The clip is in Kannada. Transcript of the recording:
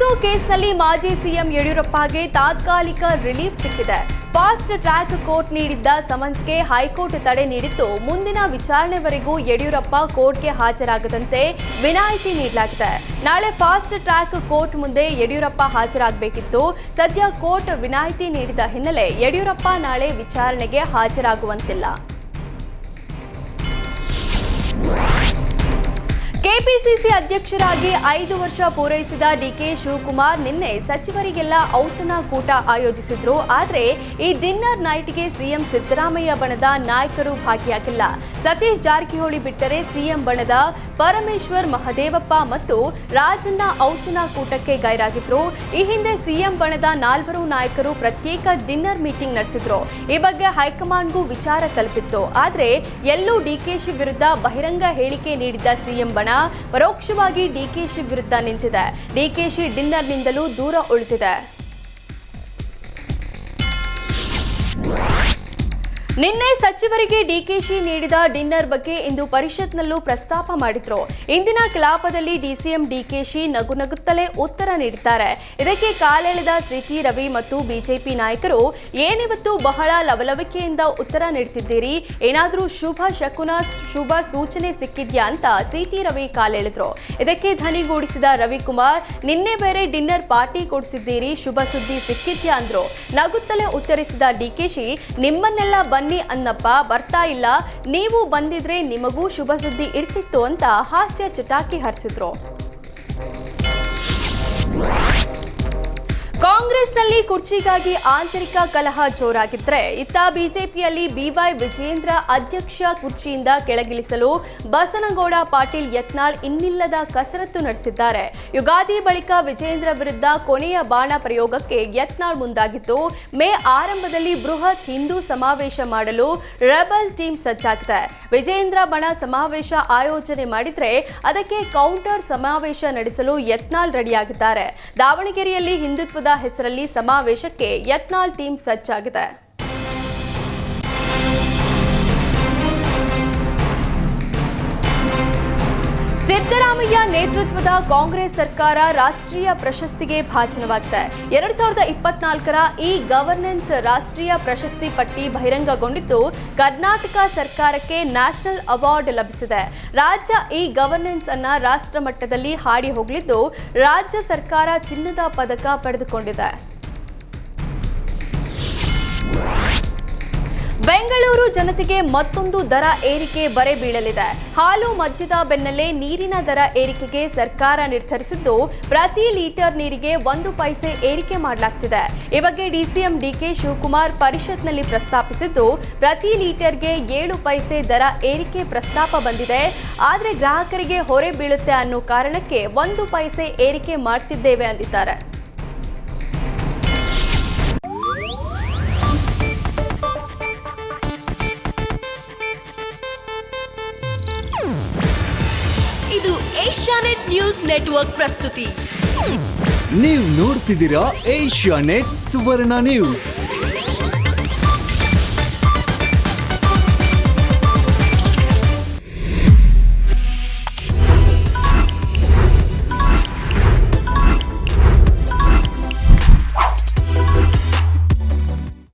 ಪೋಕ್ಸೋ ಕೇಸ್ನಲ್ಲಿ ಮಾಜಿ ಸಿಎಂ ಯಡಿಯೂರಪ್ಪಗೆ ತಾತ್ಕಾಲಿಕ ರಿಲೀಫ್ ಸಿಕ್ಕಿದೆ. ಫಾಸ್ಟ್ ಟ್ರ್ಯಾಕ್ ಕೋರ್ಟ್ ನೀಡಿದ್ದ ಸಮನ್ಸ್ಗೆ ಹೈಕೋರ್ಟ್ ತಡೆ ನೀಡಿದ್ದು, ಮುಂದಿನ ವಿಚಾರಣೆವರೆಗೂ ಯಡಿಯೂರಪ್ಪ ಕೋರ್ಟ್ಗೆ ಹಾಜರಾಗದಂತೆ ವಿನಾಯಿತಿ ನೀಡಲಾಗಿದೆ. ನಾಳೆ ಫಾಸ್ಟ್ ಟ್ರ್ಯಾಕ್ ಕೋರ್ಟ್ ಮುಂದೆ ಯಡಿಯೂರಪ್ಪ ಹಾಜರಾಗಬೇಕಿತ್ತು. ಸದ್ಯ ಕೋರ್ಟ್ ವಿನಾಯಿತಿ ನೀಡಿದ ಹಿನ್ನೆಲೆ ಯಡಿಯೂರಪ್ಪ ನಾಳೆ ವಿಚಾರಣೆಗೆ ಹಾಜರಾಗುವಂತಿಲ್ಲ. ಕೆಪಿಸಿಸಿ ಅಧ್ಯಕ್ಷರಾಗಿ 5 ವರ್ಷ ಪೂರೈಸಿದ ಡಿಕೆ ಶಿವಕುಮಾರ್ ನಿನ್ನೆ ಸಚಿವರಿಗೆಲ್ಲ ಔತಣ ಕೂಟ ಆಯೋಜಿಸಿದ್ರು. ಆದರೆ ಈ ಡಿನ್ನರ್ ನೈಟ್ಗೆ ಸಿಎಂ ಸಿದ್ದರಾಮಯ್ಯ ಬಣದ ನಾಯಕರು ಭಾಗಿಯಾಗಿಲ್ಲ. ಸತೀಶ್ ಜಾರಕಿಹೊಳಿ ಬಿಟ್ಟರೆ ಸಿಎಂ ಬಣದ ಪರಮೇಶ್ವರ್, ಮಹದೇವಪ್ಪ ಮತ್ತು ರಾಜಣ್ಣ ಔತಣ ಕೂಟಕ್ಕೆ ಗೈರಾಗಿದ್ರು. ಈ ಹಿಂದೆ ಸಿಎಂ ಬಣದ 4 ನಾಯಕರು ಪ್ರತ್ಯೇಕ ಡಿನ್ನರ್ ಮೀಟಿಂಗ್ ನಡೆಸಿದ್ರು. ಈ ಬಗ್ಗೆ ಹೈಕಮಾಂಡ್ಗೂ ವಿಚಾರ ತಲುಪಿತ್ತು. ಆದರೆ ಎಲ್ಲೂ ಡಿಕೆಶಿ ವಿರುದ್ಧ ಬಹಿರಂಗ ಹೇಳಿಕೆ ನೀಡಿದ್ದ ಸಿಎಂ ಬಣ ಪರೋಕ್ಷವಾಗಿ ಡಿಕೆಶಿ ವಿರುದ್ಧ ನಿಂತಿದೆ. ಡಿಕೆಶಿ ಡಿನ್ನರ್ನಿಂದಲೂ ದೂರ ಉಳಿದಿದೆ. ನಿನ್ನೆ ಸಚಿವರಿಗೆ ಡಿಕೆಶಿ ನೀಡಿದ ಡಿನ್ನರ್ ಬಗ್ಗೆ ಇಂದು ಪರಿಷತ್ನಲ್ಲೂ ಪ್ರಸ್ತಾಪ ಮಾಡಿದ್ರು. ಇಂದಿನ ಕಲಾಪದಲ್ಲಿ ಡಿಸಿಎಂ ಡಿಕೆಶಿ ನಗುನಗುತ್ತಲೇ ಉತ್ತರ ನೀಡಿದ್ದಾರೆ. ಇದಕ್ಕೆ ಕಾಲೆಳೆದ ಸಿಟಿ ರವಿ ಮತ್ತು ಬಿಜೆಪಿ ನಾಯಕರು, ಏನಿವತ್ತು ಬಹಳ ಲವಲವಿಕೆಯಿಂದ ಉತ್ತರ ನೀಡುತ್ತಿದ್ದೀರಿ, ಏನಾದರೂ ಶುಭ ಶಕುನ, ಶುಭ ಸೂಚನೆ ಸಿಕ್ಕಿದ್ಯಾ ಅಂತ ಸಿಟಿ ರವಿ ಕಾಲೆಳೆದ್ರು. ಇದಕ್ಕೆ ಧನಿಗೂಡಿಸಿದ ರವಿಕುಮಾರ್, ನಿನ್ನೆ ಬೇರೆ ಡಿನ್ನರ್ ಪಾರ್ಟಿ ಕೊಡಿಸಿದ್ದೀರಿ, ಶುಭ ಸುದ್ದಿ ಸಿಕ್ಕಿದ್ಯಾ ಅಂದ್ರು. ನಗುತ್ತಲೇ ಉತ್ತರಿಸಿದ ಡಿಕೆಶಿ, ನಿಮ್ಮನ್ನೆಲ್ಲ ಬನ್ನಿ ಅನ್ನಪ್ಪ, ಬರ್ತಾ ಇಲ್ಲ, ನೀವು ಬಂದಿದ್ರೆ ನಿಮಗೂ ಶುಭ ಸುದ್ದಿ ಇರ್ತಿತ್ತು ಅಂತ ಹಾಸ್ಯ ಚಟಾಕಿ ಹರಿಸಿದ್ರು. ಕಾಂಗ್ರೆಸ್ನಲ್ಲಿ ಕುರ್ಚಿಗಾಗಿ ಆಂತರಿಕ ಕಲಹ ಜೋರಾಗಿದ್ರೆ, ಇತ್ತ ಬಿಜೆಪಿಯಲ್ಲಿ ಬಿವೈ ವಿಜಯೇಂದ್ರ ಅಧ್ಯಕ್ಷ ಕುರ್ಚಿಯಿಂದ ಕೆಳಗಿಳಿಸಲು ಬಸನಗೌಡ ಪಾಟೀಲ್ ಯತ್ನಾಳ್ ಇನ್ನಿಲ್ಲದ ಕಸರತ್ತು ನಡೆಸಿದ್ದಾರೆ. ಯುಗಾದಿ ಬಳಿಕ ವಿಜಯೇಂದ್ರ ವಿರುದ್ಧ ಕೊನೆಯ ಬಾಣ ಪ್ರಯೋಗಕ್ಕೆ ಯತ್ನಾಳ್ ಮುಂದಾಗಿದ್ದು, ಮೇ ಆರಂಭದಲ್ಲಿ ಬೃಹತ್ ಹಿಂದೂ ಸಮಾವೇಶ ಮಾಡಲು ರೆಬಲ್ ಟೀಮ್ ಸಜ್ಜಾಗಿದೆ. ವಿಜಯೇಂದ್ರ ಬಣ ಸಮಾವೇಶ ಆಯೋಜನೆ ಮಾಡಿದ್ರೆ ಅದಕ್ಕೆ ಕೌಂಟರ್ ಸಮಾವೇಶ ನಡೆಸಲು ಯತ್ನಾಳ್ ರೆಡಿಯಾಗಿದ್ದಾರೆ. ದಾವಣಗೆರೆಯಲ್ಲಿ ಹಿಂದುತ್ವದ ಹೆಸರಲ್ಲಿ ಸಮಾವೇಶಕ್ಕೆ ಯತ್ನಾಳ್ ಟೀಮ್ ಸಜ್ಜಾಗಿದೆ. ಸಿದ್ದರಾಮಯ್ಯ ನೇತೃತ್ವದ ಕಾಂಗ್ರೆಸ್ ಸರ್ಕಾರ ರಾಷ್ಟ್ರೀಯ ಪ್ರಶಸ್ತಿಗೆ ಭಾಜನವಾಗಿದೆ. 2024ರ ಇ ಗವರ್ನೆನ್ಸ್ ರಾಷ್ಟ್ರೀಯ ಪ್ರಶಸ್ತಿ ಪಟ್ಟಿ ಬಹಿರಂಗಗೊಂಡಿದ್ದು, ಕರ್ನಾಟಕ ಸರ್ಕಾರಕ್ಕೆ ನ್ಯಾಷನಲ್ ಅವಾರ್ಡ್ ಲಭಿಸಿದೆ. ರಾಜ್ಯ ಇ ಗವರ್ನೆನ್ಸ್ ಅನ್ನ ರಾಷ್ಟ್ರ ಮಟ್ಟದಲ್ಲಿ ಹಾಡಿ ಹೋಗಲಿದ್ದು, ರಾಜ್ಯ ಸರ್ಕಾರ ಚಿನ್ನದ ಪದಕ ಪಡೆದುಕೊಂಡಿದೆ. ಬೆಂಗಳೂರು ಜನತೆಗೆ ಮತ್ತೊಂದು ದರ ಏರಿಕೆ ಬರೆ ಬೀಳಲಿದೆ. ಹಾಲು ಮದ್ಯದ ಬೆನ್ನಲ್ಲೇ ನೀರಿನ ದರ ಏರಿಕೆಗೆ ಸರ್ಕಾರ ನಿರ್ಧರಿಸಿದ್ದು, ಪ್ರತಿ ಲೀಟರ್ ನೀರಿಗೆ 1 ಪೈಸೆ ಏರಿಕೆ ಮಾಡಲಾಗ್ತಿದೆ. ಈ ಬಗ್ಗೆ ಡಿಸಿಎಂ ಡಿಕೆ ಶಿವಕುಮಾರ್ ಪರಿಷತ್ನಲ್ಲಿ ಪ್ರಸ್ತಾಪಿಸಿದ್ದು, ಪ್ರತಿ ಲೀಟರ್ಗೆ 7 ಪೈಸೆ ದರ ಏರಿಕೆ ಪ್ರಸ್ತಾಪ ಬಂದಿದೆ. ಆದರೆ ಗ್ರಾಹಕರಿಗೆ ಹೊರೆ ಬೀಳುತ್ತೆ ಅನ್ನೋ ಕಾರಣಕ್ಕೆ 1 ಪೈಸೆ ಏರಿಕೆ ಮಾಡ್ತಿದ್ದೇವೆ ಅಂದಿದ್ದಾರೆ. ಇದು ಏಷ್ಯಾನೆಟ್ ನ್ಯೂಸ್ ನೆಟ್ವರ್ಕ್ ಪ್ರಸ್ತುತಿ. ನೀವು ನೋಡ್ತಿದ್ದೀರಾ ಏಷ್ಯಾನೆಟ್ ಸುವರ್ಣ ನ್ಯೂಸ್.